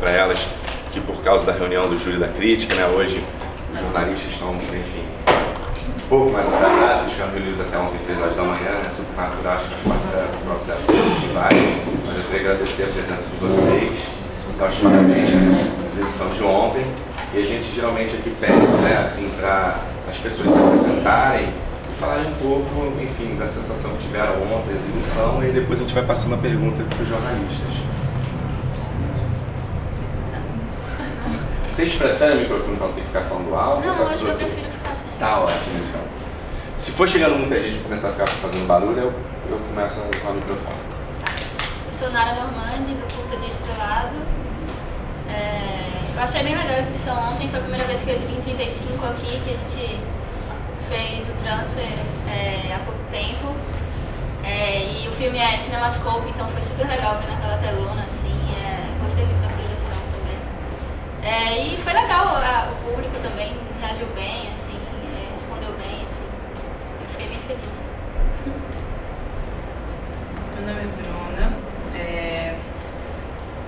para elas que por causa da reunião do júri da crítica, né, hoje os jornalistas estão, enfim, um pouco mais atrasados, eles ficaram reunidos até ontem, 3 horas da manhã, né, super natural, acho que faz parte do processo dos festivais, mas eu queria agradecer a presença de vocês, dar os parabéns na edição de ontem, e a gente geralmente aqui pede, né, assim, para as pessoas se apresentarem e falarem um pouco, enfim, da sensação que tiveram ontem, a exibição, e depois a gente vai passando a pergunta para os jornalistas. Vocês preferem o microfone para não ter que ficar falando alto? Não, tá acho que eu tudo ok? prefiro ficar sem. Tá ótimo, então. Se for chegando muita gente e começar a ficar fazendo barulho, eu começo a usar o microfone. Eu sou Nara Normandi, do Curta de Estrelado. Eu achei bem legal a exibição ontem, foi a primeira vez que eu exibi em 35 aqui, que a gente fez o transfer há pouco tempo. E o filme é Cinemascope, então foi super legal ver naquela telona, assim, gostei muito da projeção também. E foi legal, o público também reagiu bem, assim, respondeu bem, assim, eu fiquei bem feliz. Meu nome é Bruna.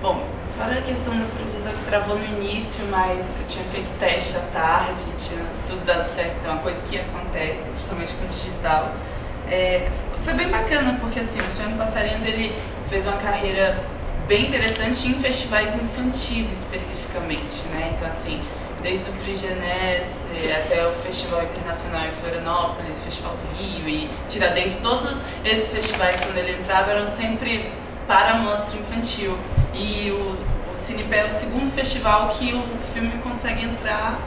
Bom, fora a questão da projeção que travou no início, mas eu tinha feito teste à tarde, tinha tudo dado certo, então é uma coisa que acontece, principalmente com o digital. Foi bem bacana, porque assim, o Sonho do Passarinhos, ele fez uma carreira bem interessante em festivais infantis especificamente, né? Então assim, desde o Prix Jeunesse até o Festival Internacional em Florianópolis, Festival do Rio e Tiradentes, todos esses festivais, quando ele entrava, eram sempre para a mostra infantil. E o Cinepé é o segundo festival que o filme consegue entrar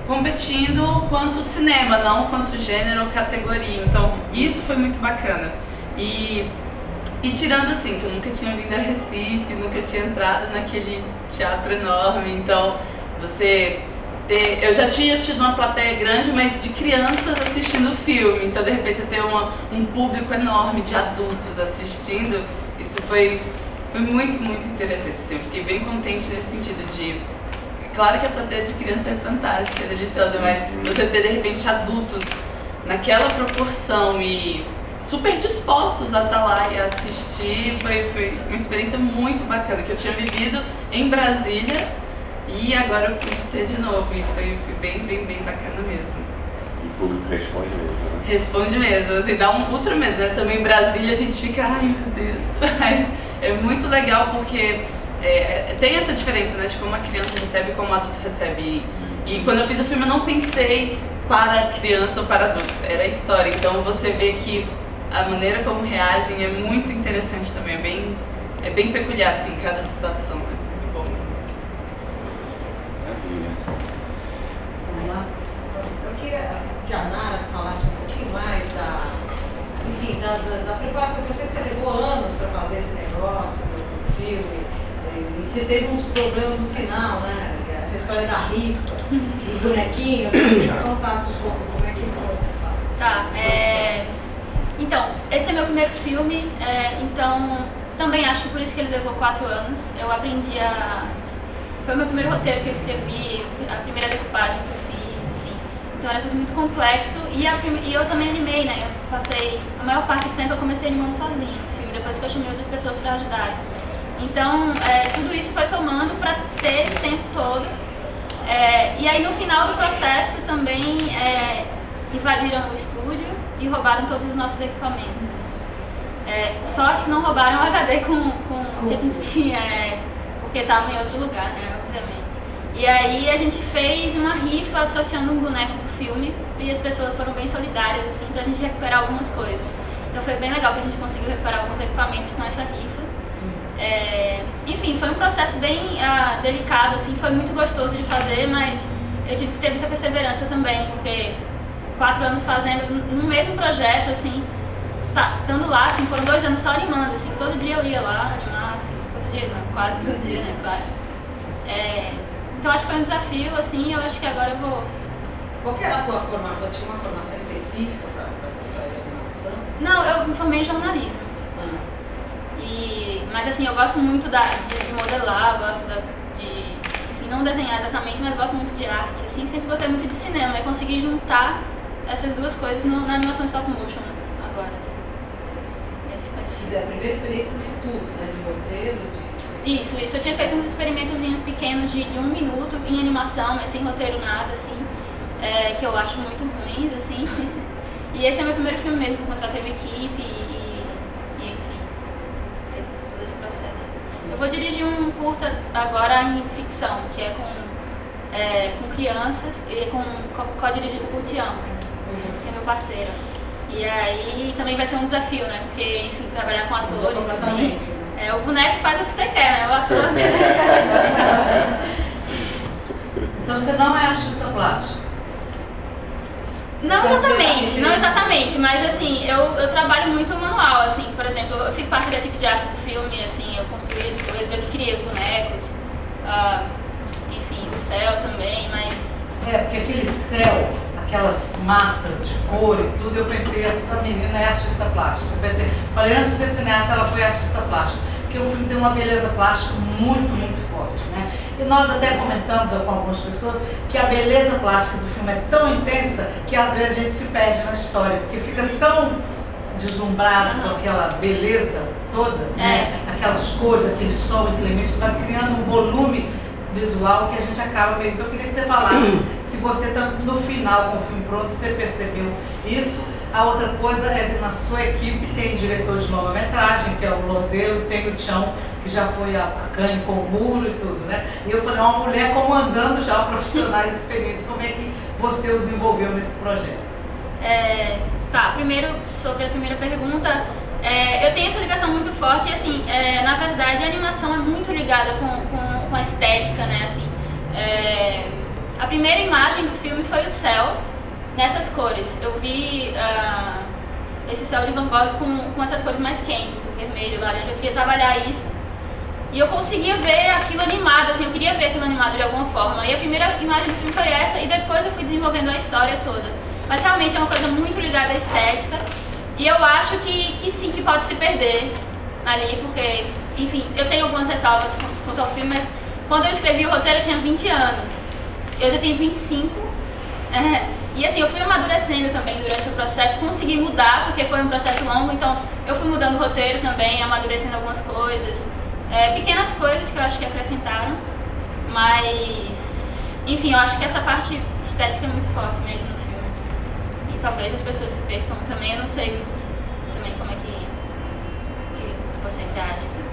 competindo quanto cinema, não quanto gênero ou categoria. Então, isso foi muito bacana. E tirando assim, que eu nunca tinha vindo a Recife, nunca tinha entrado naquele teatro enorme, então eu já tinha tido uma plateia grande, mas de crianças assistindo o filme, então de repente você ter um público enorme de adultos assistindo, isso foi muito, muito interessante, assim, eu fiquei bem contente nesse sentido de... Claro que a plateia de criança é fantástica, é deliciosa, mas você ter de repente adultos naquela proporção e super dispostos a estar lá e a assistir, foi uma experiência muito bacana, que eu tinha vivido em Brasília e agora eu pude ter de novo, e foi bem bacana mesmo. E o público responde mesmo, né? Responde mesmo, assim, dá um outro medo, né? Também em Brasília a gente fica, ai meu Deus, mas é muito legal porque tem essa diferença, né, de como a criança recebe e como o adulto recebe. E quando eu fiz o filme eu não pensei para criança ou para adulto, era a história, então você vê que a maneira como reagem é muito interessante também, é bem peculiar assim, cada situação, é bom. Vamos lá. Eu queria que a Nara falasse um pouquinho mais da preparação, porque eu sei que você levou anos para fazer esse negócio do filme, e você teve uns problemas no final, né? Essa história da rifa, dos bonequinhos, então passa um pouco como é que foi essa. Tá, então, esse é meu primeiro filme, então também acho que por isso que ele levou 4 anos. Eu aprendi foi o meu primeiro roteiro que eu escrevi, a primeira decupagem que eu fiz, assim. Então era tudo muito complexo e eu também animei, né? Eu passei, a maior parte do tempo eu comecei animando sozinha o filme, depois que eu chamei outras pessoas para ajudarem. Então, tudo isso foi somando para ter esse tempo todo. E aí no final do processo também invadiram o estúdio e roubaram todos os nossos equipamentos. Sorte que não roubaram o HD com o que a gente tinha, porque estava em outro lugar, né, obviamente. E aí a gente fez uma rifa sorteando um boneco do filme e as pessoas foram bem solidárias, assim, pra gente recuperar algumas coisas. Então foi bem legal que a gente conseguiu recuperar alguns equipamentos com essa rifa. Enfim, foi um processo bem delicado, assim, foi muito gostoso de fazer, mas eu tive que ter muita perseverança também, porque 4 anos fazendo no mesmo projeto, assim, estando lá, assim, foram 2 anos só animando, assim, todo dia eu ia lá animar, assim, todo dia, não, quase todo dia, né, claro. Então acho que foi um desafio, assim, eu acho que agora eu vou... Qual que era a tua formação? Tinha uma formação específica para essa história de animação? Não, eu me formei em jornalismo. Mas assim, eu gosto muito de modelar, eu gosto enfim, não desenhar exatamente, mas gosto muito de arte, assim, sempre gostei muito de cinema e consegui juntar essas duas coisas na animação stop motion, né, agora. A primeira experiência de tudo, né, de roteiro, Isso, eu tinha feito uns experimentozinhos pequenos pequenos de 1 minuto em animação, mas sem roteiro nada, assim, que eu acho muito ruins, assim. E esse é meu primeiro filme mesmo, contratei uma equipe e enfim, teve todo esse processo. Eu vou dirigir um curta agora em ficção, que é com crianças e co-dirigido por Tião, que é meu parceiro. E aí também vai ser um desafio, né? Porque, enfim, trabalhar com atores, assim, o boneco faz o que você quer, né? O ator você quer. Então você não é artista plástico? Não exatamente, mas assim, eu trabalho muito manual, assim, por exemplo, eu fiz parte da equipe de arte do filme, assim, eu construí as coisas, eu que criei os bonecos, enfim, o céu também, mas... Porque aquele céu, aquelas massas de cor e tudo, eu pensei, essa menina é artista plástica. Eu falei, antes de ser cineasta, ela foi artista plástica, porque o filme tem uma beleza plástica muito, muito forte, né? E nós até comentamos com algumas pessoas que a beleza plástica do filme é tão intensa que às vezes a gente se perde na história, porque fica tão deslumbrado com aquela beleza toda, né? Aquelas cores, aquele sol inclemente, vai criando um volume visual que a gente acaba meio... Então eu queria que você falasse se você no final com o filme pronto, você percebeu isso. A outra coisa é que na sua equipe tem diretor de longa-metragem, que é o Lordelo, tem o Tião, que já foi a Cane com o Muro e tudo, né? E eu falei, uma mulher comandando já profissionais experientes, como é que você os envolveu nesse projeto? Primeiro, sobre a primeira pergunta, eu tenho essa ligação muito forte e assim, na verdade a animação é muito ligada com a estética, né? Assim, a primeira imagem do filme foi o céu, nessas cores. Eu vi esse céu de Van Gogh com essas cores mais quentes, o vermelho, o laranja. Eu queria trabalhar isso e eu conseguia ver aquilo animado, assim, eu queria ver aquilo animado de alguma forma. E a primeira imagem do filme foi essa e depois eu fui desenvolvendo a história toda. Mas realmente é uma coisa muito ligada à estética e eu acho que sim, que pode se perder ali, porque, enfim, eu tenho algumas ressalvas quanto ao filme, mas quando eu escrevi o roteiro eu tinha 20 anos, eu já tenho 25. E assim, eu fui amadurecendo também durante o processo, consegui mudar, porque foi um processo longo, então eu fui mudando o roteiro também, amadurecendo algumas coisas, pequenas coisas que eu acho que acrescentaram, mas, enfim, eu acho que essa parte estética é muito forte mesmo no filme. E talvez as pessoas se percam também, eu não sei muito também como é que vocês agem, assim.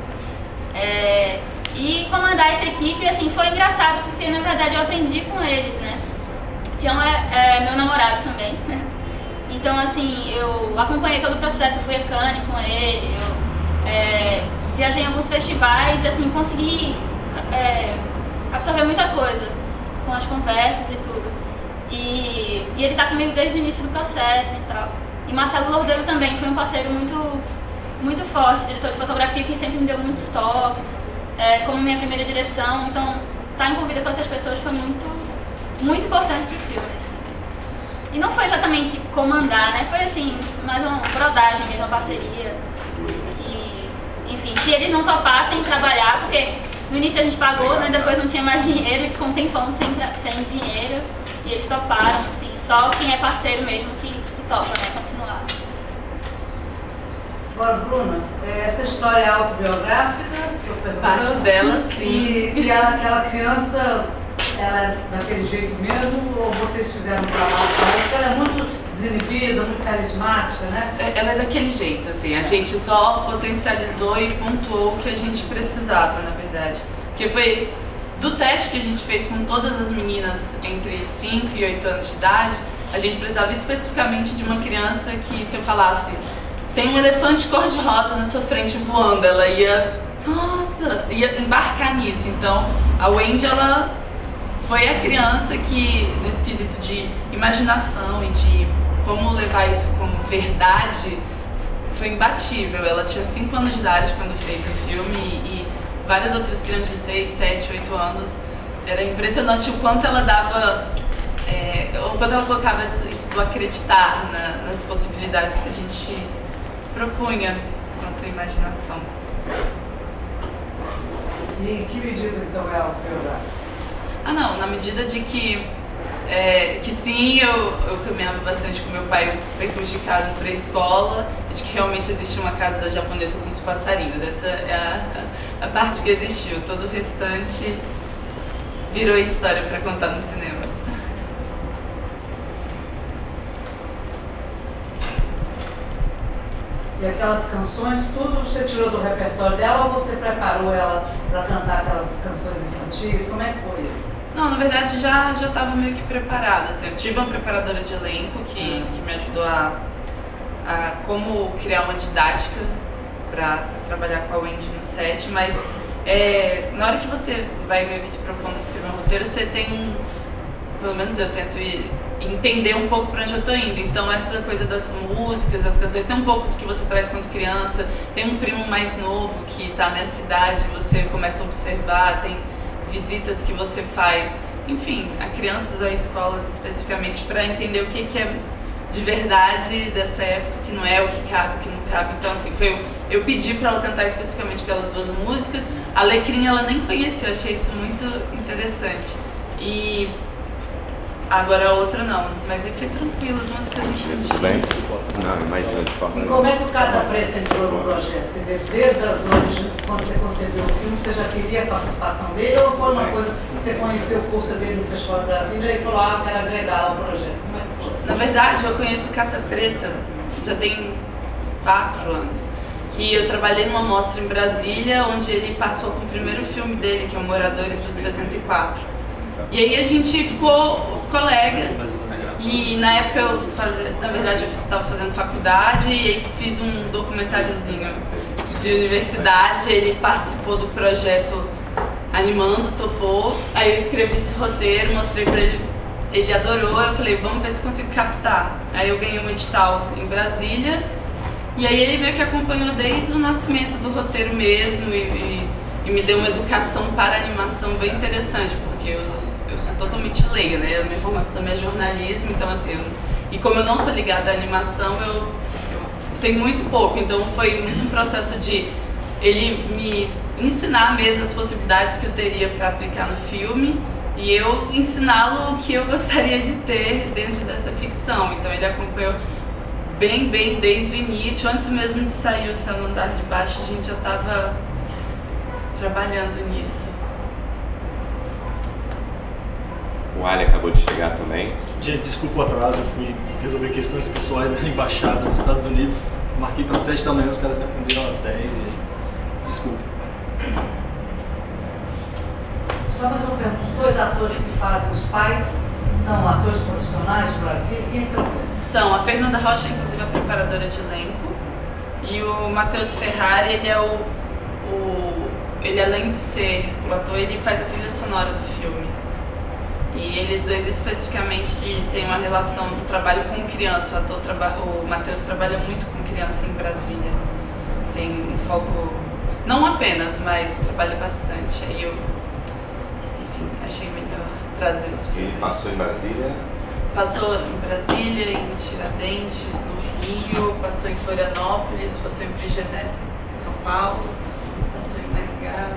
E comandar essa equipe, assim, foi engraçado, porque na verdade eu aprendi com eles, né? Tião é meu namorado também, então assim, eu acompanhei todo o processo, eu fui a Cannes com ele, eu viajei em alguns festivais e assim, consegui absorver muita coisa com as conversas e tudo. E ele tá comigo desde o início do processo e tal. E Marcelo Lordelo também foi um parceiro muito, muito forte, diretor de fotografia que sempre me deu muitos toques, como minha primeira direção, então estar envolvida com essas pessoas foi muito importante pro filme, assim. E não foi exatamente comandar, né? Foi assim, mais uma brodagem mesmo, uma parceria. Que, enfim, se eles não topassem trabalhar, porque no início a gente pagou, né? Depois não tinha mais dinheiro e ficou um tempão sem dinheiro. E eles toparam, assim, só quem é parceiro mesmo que topa, né? Continuar. Agora, Bruna, essa história é autobiográfica? Parte dela, sim. E aquela criança, ela é daquele jeito mesmo, ou vocês fizeram um trabalho com ela? Porque ela é muito desinibida, muito carismática, né? Ela é daquele jeito, assim, a gente só potencializou e pontuou o que a gente precisava, na verdade. Porque foi do teste que a gente fez com todas as meninas entre 5 e 8 anos de idade, a gente precisava especificamente de uma criança que, se eu falasse, tem um elefante cor-de-rosa na sua frente voando, ela ia, nossa, ia embarcar nisso. Então, a Wendy, ela foi a criança que, nesse quesito de imaginação e de como levar isso como verdade, foi imbatível. Ela tinha 5 anos de idade quando fez o filme e várias outras crianças de 6, 7, 8 anos. Era impressionante o quanto ela dava, o quanto ela colocava isso do acreditar nas possibilidades que a gente propunha quanto à imaginação. E em que medida então é autobiográfico? Não, na medida de que sim, eu caminhava bastante com meu pai, percurso de casa para a escola, e de que realmente existe uma casa da japonesa com os passarinhos. Essa é a parte que existiu, todo o restante virou história para contar no cinema. E aquelas canções, tudo você tirou do repertório dela ou você preparou ela para cantar aquelas canções infantis? Como é que foi isso? Não, na verdade já estava meio que preparada. Assim, eu tive uma preparadora de elenco que me ajudou a como criar uma didática para trabalhar com a Wendy no set, mas na hora que você vai meio que se propondo a escrever um roteiro, você tem pelo menos eu tento entender um pouco para onde eu tô indo. Então essa coisa das músicas, das canções, tem um pouco do que você traz quando criança, tem um primo mais novo que tá nessa idade, você começa a observar, tem visitas que você faz, enfim, a crianças ou a escolas especificamente, para entender o que é de verdade dessa época, o que não é, o que cabe, o que não cabe. Então assim, eu pedi para ela cantar especificamente aquelas duas músicas. A Alecrim ela nem conhecia, eu achei isso muito interessante. E agora a outra não, mas foi tranquilo, músicas infantis. Tudo bem? Não, imagina de forma. E como é que o Carta Preta entrou no projeto? Quer dizer, desde quando você concebeu o filme, você já queria a participação dele ou foi uma coisa que você conheceu o curta dele no Festival de Brasília e falou, eu quero agregar ao projeto? Como é que foi? Na verdade, eu conheço o Carta Preta já tem 4 anos. Que eu trabalhei numa mostra em Brasília, onde ele participou com o primeiro filme dele, que é o Moradores do 304. E aí a gente ficou colega, e na época eu estava fazendo faculdade e aí fiz um documentáriozinho de universidade, ele participou do projeto Animando, topou, aí eu escrevi esse roteiro, mostrei pra ele, ele adorou, eu falei, vamos ver se consigo captar. Aí eu ganhei um edital em Brasília, e aí ele meio que acompanhou desde o nascimento do roteiro mesmo e me deu uma educação para a animação bem interessante, porque eu sou totalmente leiga, né? A minha formação também é jornalismo, então assim, e como eu não sou ligada à animação, eu sei muito pouco, então foi muito um processo de ele me ensinar mesmo as possibilidades que eu teria para aplicar no filme e eu ensiná-lo o que eu gostaria de ter dentro dessa ficção. Então ele acompanhou bem desde o início, antes mesmo de sair O Céu no Andar de Baixo, a gente já estava trabalhando nisso. O Ali acabou de chegar também. Gente, desculpa o atraso, eu fui resolver questões pessoais da embaixada dos Estados Unidos. Marquei para 7 da manhã, os caras me atenderam às 10 e... Desculpa. Só mais uma pergunta, os 2 atores que fazem os pais são atores profissionais de Brasília? Quem são eles? São a Fernanda Rocha, inclusive a preparadora de elenco, e o Matheus Ferrari, ele além de ser o ator, ele faz a trilha sonora do filme. E eles dois especificamente têm uma relação, um trabalho com criança. O Matheus trabalha muito com criança em Brasília. Tem um foco, não apenas, mas trabalha bastante. Aí eu, enfim, achei melhor trazê-los. Ele passou em Brasília? Passou em Brasília, em Tiradentes, no Rio, passou em Florianópolis, passou em Frigenes, em São Paulo, passou em Maringá.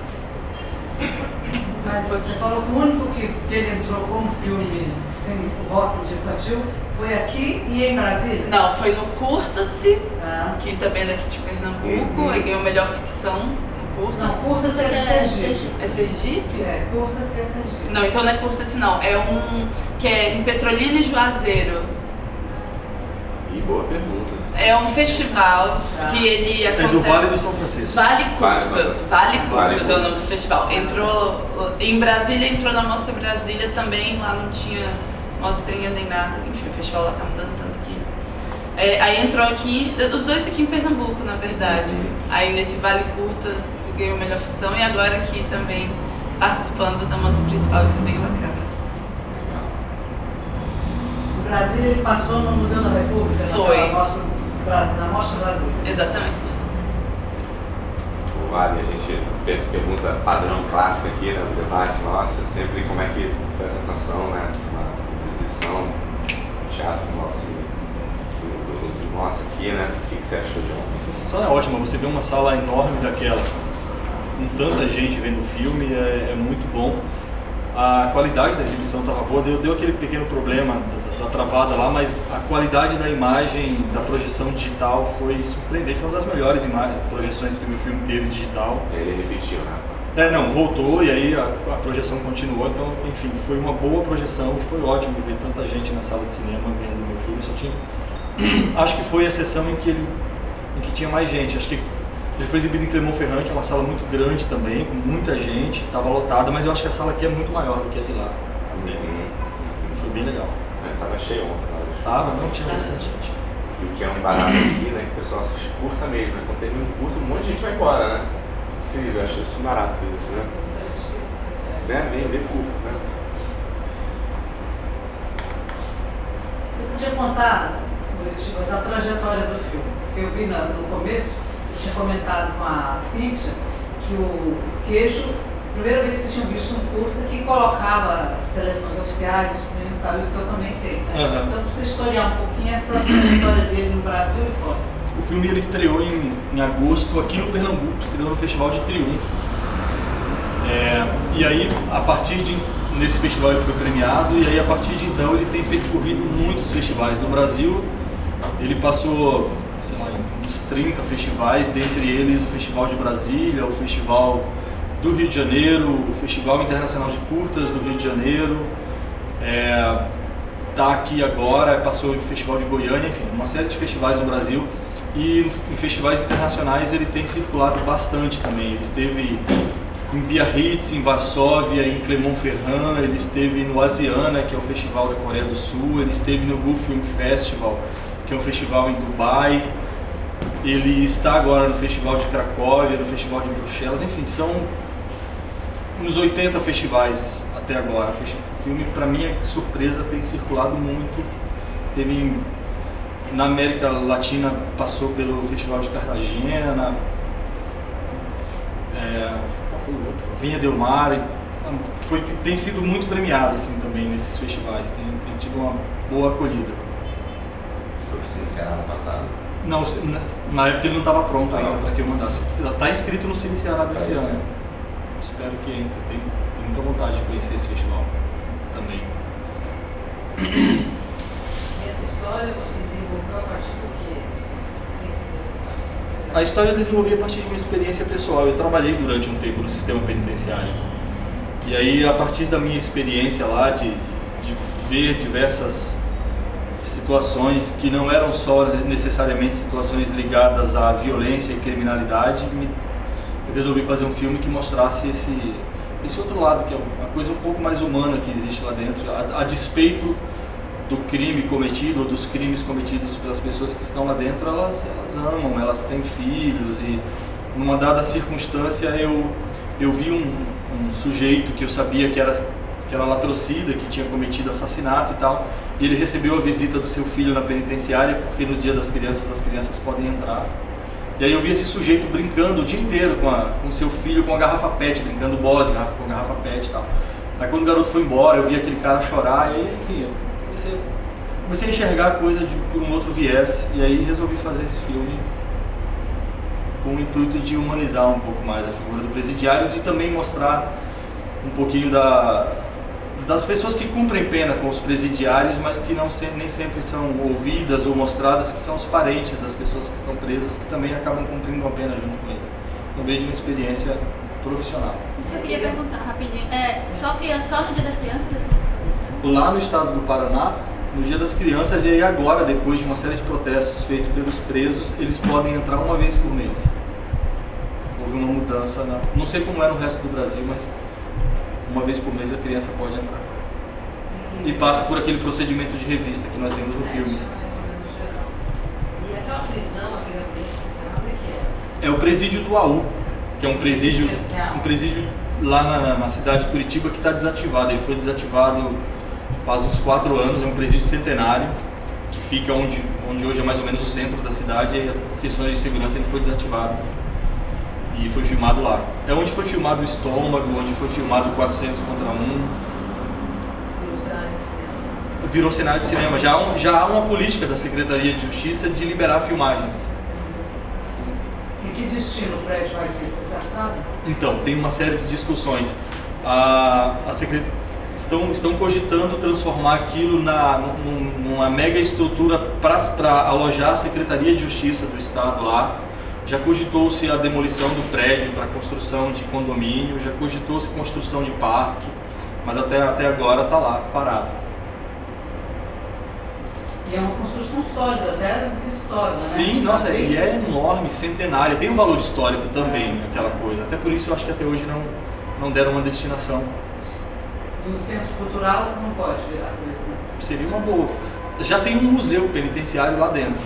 Mas você falou que o único que ele entrou como filme sem o rótulo de infantil foi aqui e em Brasília? Não, foi no Curta-se, que também é daqui de Pernambuco, aí ganhou melhor ficção no Curta-se. Não, Curta-se é de Sergipe. É Sergipe? É, Curta-se é Sergipe. Não, então não é Curta-se não, é um que é em Petrolina e Juazeiro. E boa pergunta. É um festival que ele acontece... É do Vale do São Francisco. Vale Curtas é o nome do festival. Vale. Entrou em Brasília, entrou na Mostra Brasília também, lá não tinha mostrinha nem nada. Enfim, o festival lá tá mudando tanto que... aí entrou aqui, os dois aqui em Pernambuco, na verdade. Aí nesse Vale Curtas ganhou melhor ficção e agora aqui também participando da mostra principal, isso é bem bacana. Em Brasília ele passou no Museu da República, Foi. Na Mostra Brasília. Exatamente. O Ali, a gente pergunta padrão clássico aqui, né, do debate, nossa, sempre como é que foi a sensação, né, uma exibição, teatro, nossa, aqui, né, o que você achou de ontem? A sensação é ótima, você vê uma sala enorme daquela, com tanta gente vendo o filme, é muito bom. A qualidade da exibição estava boa, deu aquele pequeno problema da travada lá, mas a qualidade da imagem, da projeção digital foi surpreendente, foi uma das melhores projeções que o meu filme teve digital. Ele repetiu, né? Não, voltou e aí a projeção continuou, então, enfim, foi uma boa projeção e foi ótimo ver tanta gente na sala de cinema vendo meu filme. Só tinha, acho que foi a sessão em que tinha mais gente. Acho que ele foi exibido em Clermont-Ferrand, que é uma sala muito grande também, com muita gente, estava lotada, mas eu acho que a sala aqui é muito maior do que a de lá. Foi bem legal. Tava cheio ontem. Não tinha bastante gente. E o que é um barato aqui, né, que o pessoal assiste curta mesmo, né? Quando termina um curto, um monte de gente vai embora, né? Incrível, eu acho isso barato isso, né? Bem curto, né? Você podia contar, Curitiba, da trajetória do filme? Eu vi no começo, você tinha comentado com a Cíntia, que o Queijo, primeira vez que eu tinha visto um curta que colocava as seleções oficiais, os primeiros caras, o seu também tem, né? Uhum. Então, para você historiar um pouquinho essa trajetória dele no Brasil e fora. O filme ele estreou em agosto aqui no Pernambuco, estreou no Festival de Triunfo. E aí, a partir nesse festival ele foi premiado, e aí a partir de então ele tem percorrido muitos festivais no Brasil. Ele passou, sei lá, uns 30 festivais, dentre eles o Festival de Brasília, o Festival do Rio de Janeiro, o Festival Internacional de Curtas do Rio de Janeiro, tá aqui agora, passou no Festival de Goiânia, enfim, uma série de festivais no Brasil. E em festivais internacionais ele tem circulado bastante também. Ele esteve em Biarritz, em Varsóvia, em Clermont-Ferrand, ele esteve no Asiana, que é o festival da Coreia do Sul, ele esteve no Gulf Film Festival, que é um festival em Dubai, ele está agora no Festival de Cracóvia, no Festival de Bruxelas, enfim, são uns 80 festivais até agora. O filme, para minha surpresa, tem circulado muito. Teve na América Latina, passou pelo Festival de Cartagena, qual foi o outro? Vinha del Mar, tem sido muito premiado assim, também nesses festivais, tem tido uma boa acolhida. Foi para Cine Ceará no passado? Não, na época ele não estava pronto ainda para que eu mandasse. Está inscrito no Cine Ceará desse ano. Espero que entre. Tenho muita vontade de conhecer esse festival também. E essa história você desenvolveu a partir do quê? A história eu desenvolvi a partir de uma experiência pessoal. Eu trabalhei durante um tempo no sistema penitenciário. E aí, a partir da minha experiência lá, de ver diversas situações que não eram só necessariamente situações ligadas à violência e criminalidade, eu resolvi fazer um filme que mostrasse esse outro lado, que é uma coisa um pouco mais humana que existe lá dentro, a despeito do crime cometido ou dos crimes cometidos pelas pessoas que estão lá dentro. Elas amam, elas têm filhos, e numa dada circunstância eu vi um sujeito que eu sabia que era latrocida, que tinha cometido assassinato e tal, e ele recebeu a visita do seu filho na penitenciária, porque no dia das crianças as crianças podem entrar. E aí eu vi esse sujeito brincando o dia inteiro com seu filho com a garrafa PET, brincando bola de garrafa com garrafa PET e tal. Aí quando o garoto foi embora, eu vi aquele cara chorar, e aí, enfim, eu comecei a enxergar a coisa por um outro viés, e aí resolvi fazer esse filme com o intuito de humanizar um pouco mais a figura do presidiário e também mostrar um pouquinho das pessoas que cumprem pena com os presidiários, mas que nem sempre são ouvidas ou mostradas, que são os parentes das pessoas que estão presas, que também acabam cumprindo uma pena junto com ele. No meio de uma experiência profissional. Isso eu queria perguntar rapidinho. Só no Dia das Crianças? Lá no estado do Paraná, no Dia das Crianças, e aí agora, depois de uma série de protestos feitos pelos presos, eles podem entrar uma vez por mês. Houve uma mudança, não sei como é no resto do Brasil, mas uma vez por mês a criança pode entrar. E passa por aquele procedimento de revista que nós vemos no filme. E aquela prisão, aquele ambiente, você sabe o que é? É o presídio do AU, que é um presídio lá na cidade de Curitiba que está desativado. Ele foi desativado faz uns 4 anos, é um presídio centenário, que fica onde hoje é mais ou menos o centro da cidade, e por questões de segurança ele foi desativado. E foi filmado lá. É onde foi filmado o Estômago, onde foi filmado 400 contra 1. Virou cenário de cinema. Virou cenário de cinema. Já há uma política da Secretaria de Justiça de liberar filmagens. E que destino o prédio vai ter, você já sabe? Então, tem uma série de discussões. Estão cogitando transformar aquilo numa mega estrutura para alojar a Secretaria de Justiça do Estado lá, já cogitou-se a demolição do prédio para construção de condomínio, já cogitou-se construção de parque, mas até agora está lá, parado. E é uma construção sólida, até histórica, né? Sim, nossa, e é enorme, centenária, tem um valor histórico também, aquela coisa. Até por isso eu acho que até hoje não deram uma destinação. E o centro cultural não pode virar, por exemplo? Seria uma boa. Já tem um museu penitenciário lá dentro.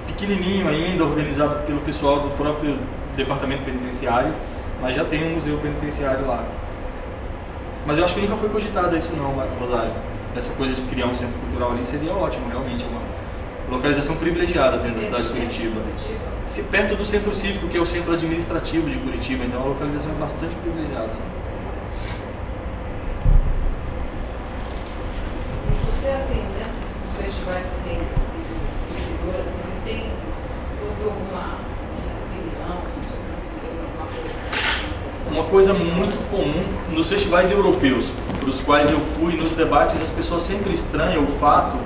Pequenininho ainda, organizado pelo pessoal do próprio departamento penitenciário, mas já tem um museu penitenciário lá. Mas eu acho que nunca foi cogitada isso não, Rosário. Essa coisa de criar um centro cultural ali seria ótimo, realmente, é uma localização privilegiada dentro da cidade de Curitiba. Se perto do centro cívico, que é o centro administrativo de Curitiba, então é uma localização bastante privilegiada. Você, assim, nesses festivais que você tem de escritores, você tem alguma opinião assim, sobre o filme, alguma coisa? Uma coisa muito comum nos festivais europeus, para os quais eu fui, nos debates, as pessoas sempre estranham o fato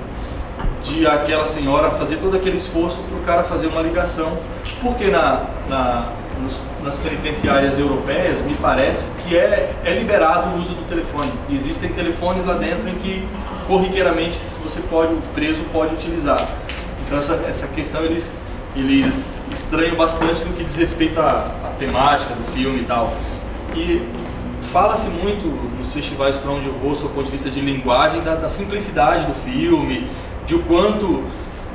de aquela senhora fazer todo aquele esforço para o cara fazer uma ligação, porque nas penitenciárias europeias me parece que é liberado o uso do telefone. Existem telefones lá dentro em que corriqueiramente o preso pode utilizar. Então essa questão eles estranham bastante no que diz respeito à temática do filme e tal. E fala-se muito nos festivais para onde eu vou, sob o ponto de vista de linguagem, da simplicidade do filme, de o quanto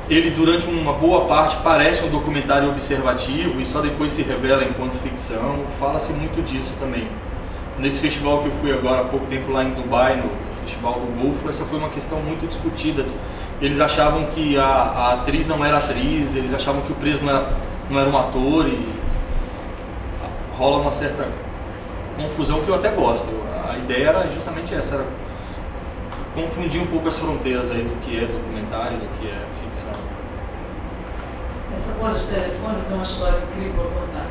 ele durante uma boa parte parece um documentário observativo e só depois se revela enquanto ficção. Fala-se muito disso também. Nesse festival que eu fui agora há pouco tempo lá em Dubai, no Festival do Golfo, essa foi uma questão muito discutida. Eles achavam que a atriz não era atriz, eles achavam que o preso não era um ator e rola uma certa confusão que eu até gosto. A ideia era justamente essa, era confundir um pouco as fronteiras aí do que é documentário, do que é ficção. Essa coisa de telefone tem uma história incrível para contar.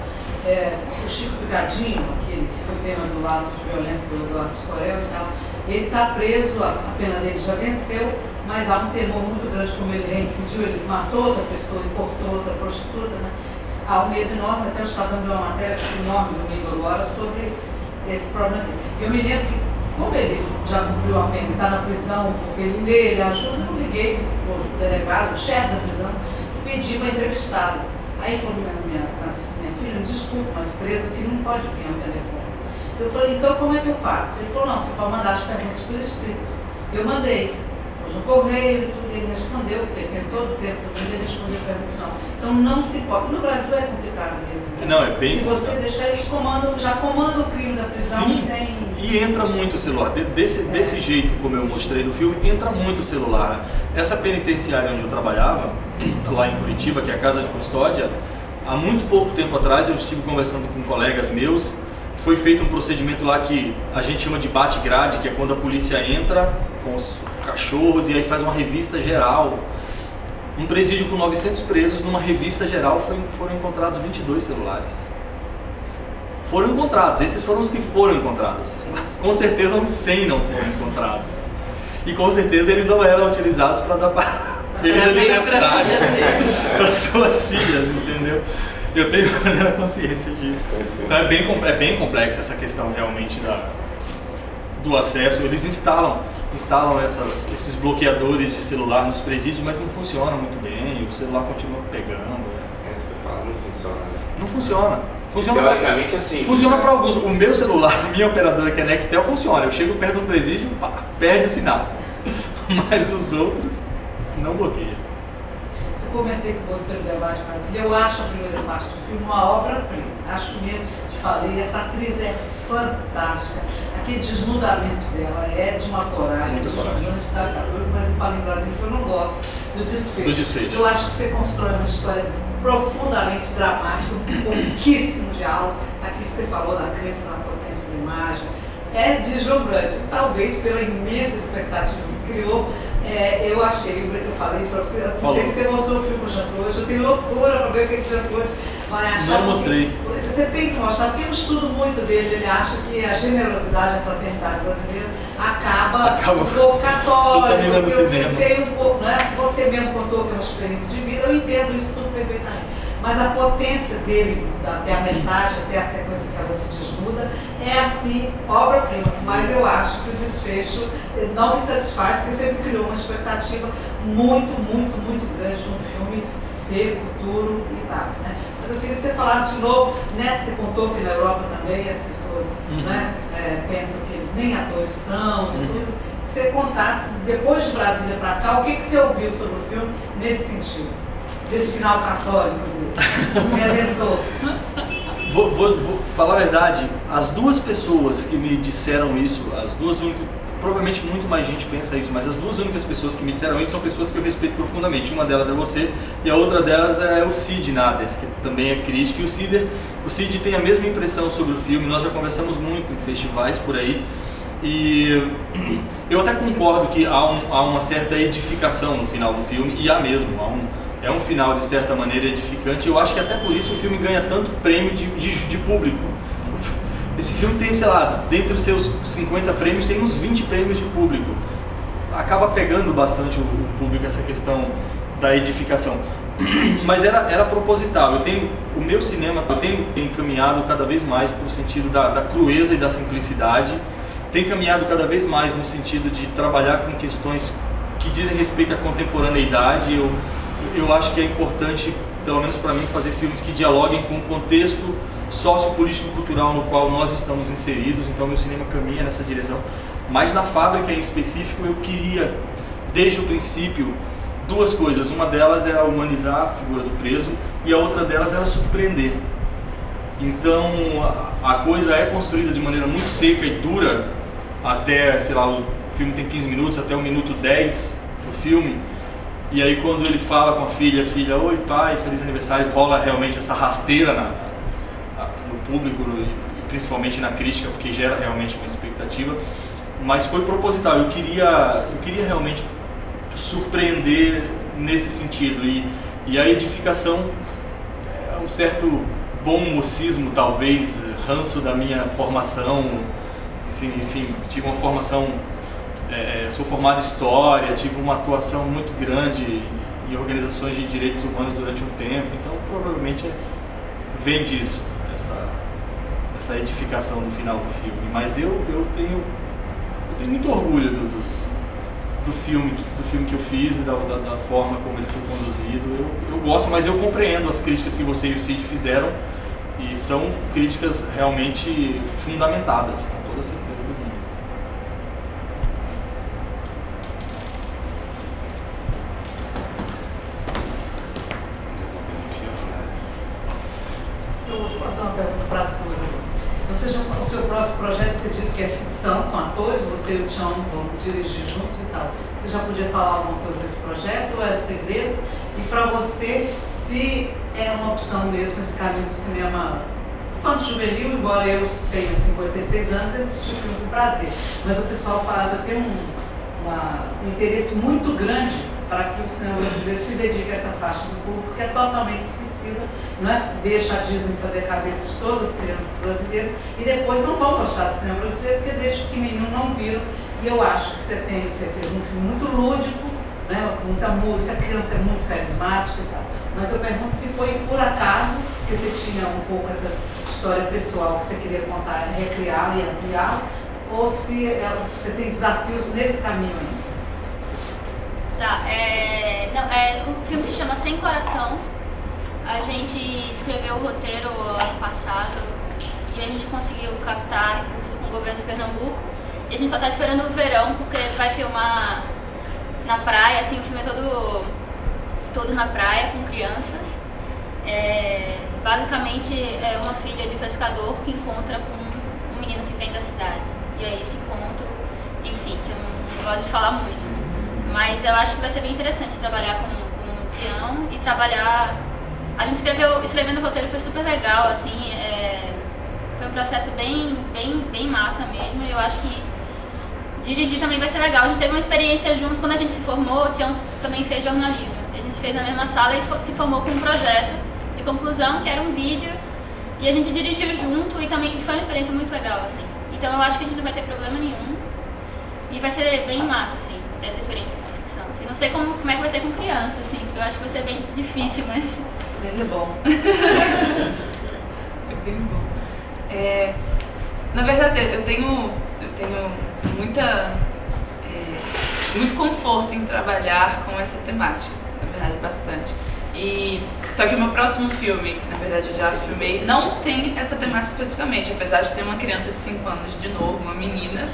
O Chico Picadinho, aquele que foi tema do lado de violência do Eduardo Escorel e tal, ele está preso, a pena dele já venceu, mas há um temor muito grande como ele reincidiu, ele matou outra pessoa e cortou outra prostituta, né? Há um medo enorme, até o Estado dando uma matéria enorme no livro agora sobre esse problema dele. Eu me lembro que, como ele já cumpriu a pena e está na prisão, porque ele lê, ele ajuda, eu liguei para o delegado, o chefe da prisão, pedi para entrevistá-lo. Aí ele falou, minha filha, desculpa, mas preso aqui não pode vir ao telefone. Eu falei, então como é que eu faço? Ele falou, não, você pode mandar as perguntas por escrito. Eu mandei, pôs no correio e tudo, ele respondeu, porque tem todo o tempo que ele respondeu perguntas não. Então não se pode. No Brasil é complicado mesmo. Né? Não, é bem Se você deixar eles já comandam o crime da prisão. Sim, sem... e entra muito o celular. Desse jeito, como eu mostrei no filme, entra muito o celular. Essa penitenciária onde eu trabalhava, lá em Curitiba, que é a Casa de Custódia, há muito pouco tempo atrás eu estive conversando com colegas meus. Foi feito um procedimento lá que a gente chama de bate-grade, que é quando a polícia entra com os cachorros e aí faz uma revista geral. Um presídio com 900 presos, numa revista geral foram encontrados 22 celulares. Foram encontrados, esses foram os que foram encontrados. Com certeza uns 100 não foram encontrados. E com certeza eles não eram utilizados para dar feliz aniversário para suas filhas, entendeu? Eu tenho a consciência disso. Então é bem complexa essa questão realmente do acesso. Eles instalam esses bloqueadores de celular nos presídios, mas não funciona muito bem, o celular continua pegando. É isso que eu falo, não funciona. Não funciona. Teoricamente assim. Funciona para alguns. O meu celular, minha operadora que é Nextel, funciona. Eu chego perto do presídio, perde o sinal. Mas os outros não bloqueiam. Eu comentei com você no debate, mas eu acho a primeira parte do filme uma obra-prima. Acho mesmo, te falei, essa atriz é fantástica. Aquele desnudamento dela é de uma coragem, mas eu falo em Brasil que eu não gosto do desfecho. Eu acho que você constrói uma história profundamente dramática, com pouquíssimo diálogo. Aquilo que você falou da crença na potência da imagem é deslumbrante. Talvez pela imensa expectativa que criou. Eu achei, eu falei isso para você, não sei se você mostrou o filme pro Jean-Claude, eu tenho loucura para ver o que o Jean-Claude vai achar. Não mostrei. Você tem que mostrar, porque eu estudo muito dele, ele acha que a generosidade, a fraternidade brasileira acaba um pouco católico, porque eu tenho um pouco, né? Você mesmo contou que é uma experiência de vida, eu entendo isso tudo perfeitamente. mas a potência dele, até a metade, até a sequência que ela se desnuda, é assim, obra-prima. Mas eu acho que o desfecho não me satisfaz, porque sempre criou uma expectativa muito grande de um filme seco, duro e tal, né? Mas eu queria que você falasse de novo, né? Você contou que na Europa também as pessoas né, pensam que eles nem atores são e tudo. Que você contasse, depois de Brasília para cá, o que você ouviu sobre o filme nesse sentido? Desse final católico do Redentor. Vou falar a verdade, as duas pessoas que me disseram isso, as duas únicas, provavelmente muito mais gente pensa isso, mas as duas únicas pessoas que me disseram isso são pessoas que eu respeito profundamente. Uma delas é você e a outra delas é o Cid Nader, que também é crítico. E o Cid tem a mesma impressão sobre o filme, nós já conversamos muito em festivais por aí. E eu até concordo que há uma certa edificação no final do filme, e há mesmo, é um final de certa maneira edificante. Eu acho que até por isso o filme ganha tanto prêmio de público. Esse filme tem, sei lá, dentre os seus 50 prêmios, tem uns 20 prêmios de público. Acaba pegando bastante o público essa questão da edificação. Mas era proposital. O meu cinema, eu tenho encaminhado cada vez mais para o sentido da crueza e da simplicidade. Tem caminhado cada vez mais no sentido de trabalhar com questões que dizem respeito à contemporaneidade. Eu acho que é importante, pelo menos para mim, fazer filmes que dialoguem com o contexto sociopolítico-cultural no qual nós estamos inseridos. Então meu cinema caminha nessa direção. Mas na Fábrica em específico eu queria, desde o princípio, duas coisas. Uma delas era humanizar a figura do preso e a outra delas era surpreender. Então a coisa é construída de maneira muito seca e dura, até, sei lá, o filme tem 15 minutos, até o minuto 10 do filme. E aí quando ele fala com a filha, oi pai, feliz aniversário, rola realmente essa rasteira no público e principalmente na crítica, porque gera realmente uma expectativa. Mas foi proposital, eu queria realmente surpreender nesse sentido. E a edificação é um certo bom mocismo, talvez, ranço da minha formação. Assim, enfim, tive uma formação, sou formado em História, tive uma atuação muito grande em organizações de direitos humanos durante um tempo, então provavelmente vem disso, essa edificação no final do filme. Mas eu tenho muito orgulho do filme que eu fiz e da forma como ele foi conduzido. Eu gosto, mas eu compreendo as críticas que você e o Cid fizeram, e são críticas realmente fundamentadas, com toda certeza do mundo. Eu vou fazer uma pergunta para as duas agora. O seu próximo projeto, você disse que é ficção com atores, você e o Tião vão dirigir juntos e tal. Você já podia falar alguma coisa desse projeto ou é segredo? E para você, se é uma opção mesmo esse caminho do cinema infanto-juvenil, embora eu tenha 56 anos, assisti o filme com prazer. Mas o pessoal fala que eu tenho um interesse muito grande para que o cinema brasileiro se dedique a essa faixa do público que é totalmente esquecida, não é? Deixa a Disney fazer a cabeça de todas as crianças brasileiras e depois não vão gostar do cinema brasileiro porque desde pequenininho não viram. E eu acho que você fez um filme muito lúdico, né? Muita música, a criança é muito carismática e tal. Mas eu pergunto se foi por acaso que você tinha um pouco essa história pessoal que você queria contar, recriá-la e ampliá-la, ou se você tem desafios nesse caminho ainda. Tá, o filme se chama Sem Coração. A gente escreveu o roteiro ano passado e a gente conseguiu captar recurso com o governo de Pernambuco. E a gente só tá esperando o verão, porque vai filmar na praia, assim, o filme é todo na praia, com crianças. Basicamente é uma filha de pescador que encontra com um menino que vem da cidade. E aí esse encontro, enfim, que eu não gosto de falar muito. Mas eu acho que vai ser bem interessante trabalhar com o Tião e trabalhar... A gente escrevendo o roteiro foi super legal, assim, foi um processo bem massa mesmo. E eu acho que dirigir também vai ser legal. A gente teve uma experiência junto, quando a gente se formou, o Tião também fez jornalismo. A gente fez na mesma sala e se formou com um projeto de conclusão, que era um vídeo, e a gente dirigiu junto e também foi uma experiência muito legal, assim. Então eu acho que a gente não vai ter problema nenhum e vai ser bem massa, assim, ter essa experiência com ficção. Assim. Não sei como é que vai ser com criança, assim, eu acho que vai ser bem difícil, mas Mas é bom. É bem bom. Na verdade, eu tenho muito conforto em trabalhar com essa temática, na verdade, bastante. Só que o meu próximo filme, na verdade eu já filmei, não tem essa temática especificamente, apesar de ter uma criança de 5 anos de novo, uma menina,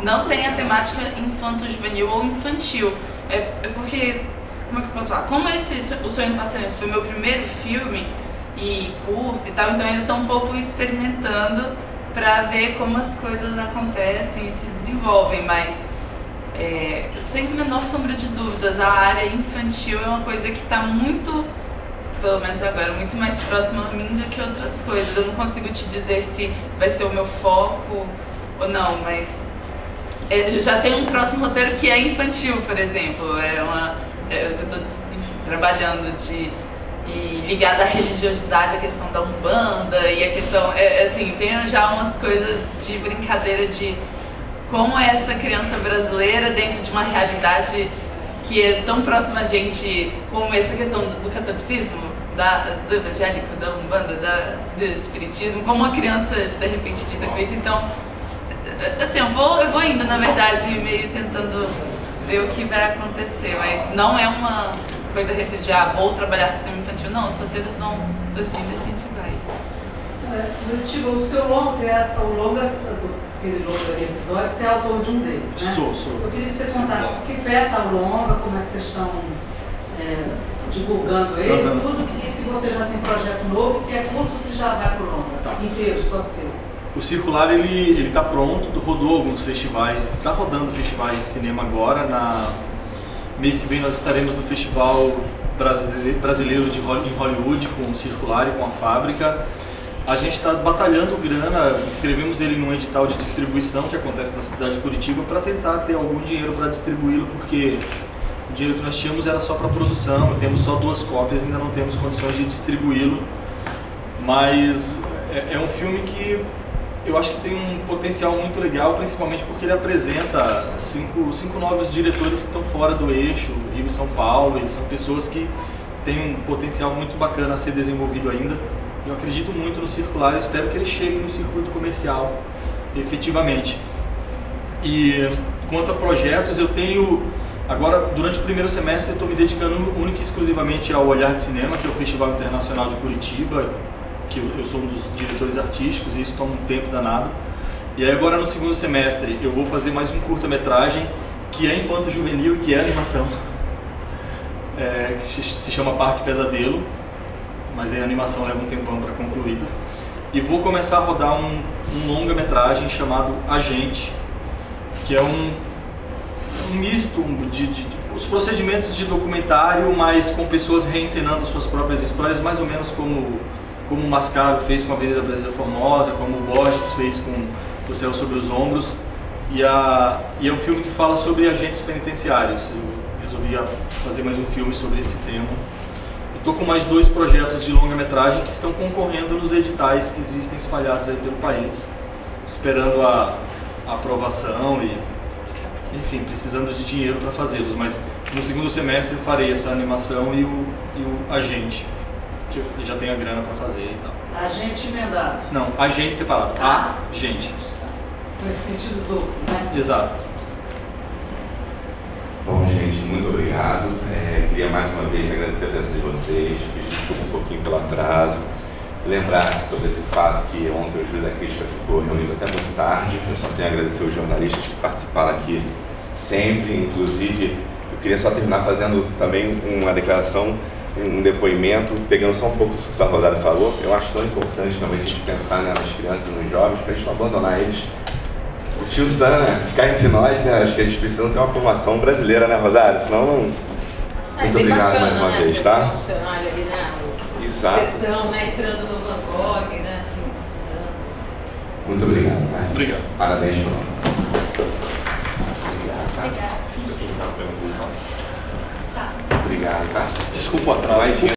não tem a temática infanto-juvenil ou infantil. É porque, como é que eu posso falar? Como O Sonho do Passarinho foi meu primeiro filme e curto e tal, então eu ainda estou um pouco experimentando para ver como as coisas acontecem e se desenvolvem, mas sem menor sombra de dúvidas, a área infantil é uma coisa que está muito, pelo menos agora, muito mais próxima a mim do que outras coisas. Eu não consigo te dizer se vai ser o meu foco ou não, mas eu já tenho um próximo roteiro que é infantil, por exemplo. Eu estou trabalhando e ligada à religiosidade, a questão da Umbanda e a questão, assim, tem já umas coisas de brincadeira de como é essa criança brasileira dentro de uma realidade que é tão próxima a gente, como essa questão do catolicismo, do evangélico, da Umbanda, do espiritismo, como a criança de repente lida com isso. Então, assim, eu vou indo, na verdade, meio tentando ver o que vai acontecer, mas não é uma coisa restrita, vou trabalhar com cinema infantil, não, os roteiros vão surgindo e a gente vai. O seu longa, aquele longa de episódios, você é autor de um deles, né? Sou. Eu queria que você contasse que pé está o longa, como é que vocês estão divulgando ele, tudo, e se você já tem projeto novo, se é curto, se já vai para o longa, inteiro, só seu. O Circular, ele está pronto, rodou alguns festivais, está rodando festivais de cinema agora. Mês que vem nós estaremos no Festival Brasileiro em Hollywood com o Circular e com a Fábrica. A gente está batalhando grana, inscrevemos ele num edital de distribuição que acontece na cidade de Curitiba para tentar ter algum dinheiro para distribuí-lo, porque o dinheiro que nós tínhamos era só para produção, temos só 2 cópias, ainda não temos condições de distribuí-lo. Mas é um filme que eu acho que tem um potencial muito legal, principalmente porque ele apresenta 5 novos diretores que estão fora do eixo, Rio e São Paulo. Eles são pessoas que têm um potencial muito bacana a ser desenvolvido ainda. Eu acredito muito no Circular e espero que ele chegue no circuito comercial, efetivamente. E quanto a projetos, eu tenho... Agora, durante o primeiro semestre, eu estou me dedicando única e exclusivamente ao Olhar de Cinema, que é o Festival Internacional de Curitiba, que eu sou um dos diretores artísticos e isso toma um tempo danado. E aí agora no segundo semestre eu vou fazer mais um curta-metragem que é infanto-juvenil e que é animação, que se chama Parque Pesadelo, mas aí a animação leva um tempão para concluída. E vou começar a rodar um longa-metragem chamado A Gente, que é um misto de os procedimentos de documentário, mas com pessoas reencenando suas próprias histórias, mais ou menos como o Mascaro fez com a Avenida Brasília Formosa, como o Borges fez com O Céu Sobre os Ombros. E é um filme que fala sobre agentes penitenciários. Eu resolvi fazer mais um filme sobre esse tema. Estou com mais 2 projetos de longa-metragem que estão concorrendo nos editais que existem espalhados aí pelo país, esperando a aprovação e, enfim, precisando de dinheiro para fazê-los. Mas no segundo semestre eu farei essa animação e o Agente, que eu já tenho a grana para fazer e tal. Agente emendado? Não, Agente separado. Agente. Nesse sentido duplo, né? Exato. Bom, gente, muito obrigado. Queria mais uma vez agradecer a presença de vocês, pedir desculpa um pouquinho pelo atraso, lembrar sobre esse fato que ontem o Júri da Crítica ficou reunido até muito tarde. Eu só tenho a agradecer os jornalistas que participaram aqui sempre, inclusive eu queria só terminar fazendo também uma declaração, um depoimento, pegando só um pouco isso que o Salvador falou. Eu acho tão importante também a gente pensar, né, nas crianças e nos jovens, para a gente não abandonar eles. O tio Sam, né, ficar entre nós, né, acho que eles precisam ter uma formação brasileira, né, Rosário? Senão não... Muito obrigado bacana, mais uma vez, tá? O cenário ali, né? Exato. Sertão, né, entrando no Van Gogh, né, assim. Muito obrigado, né? Obrigado. Parabéns por nós. Obrigada. Obrigado, tá? Desculpa o atraso.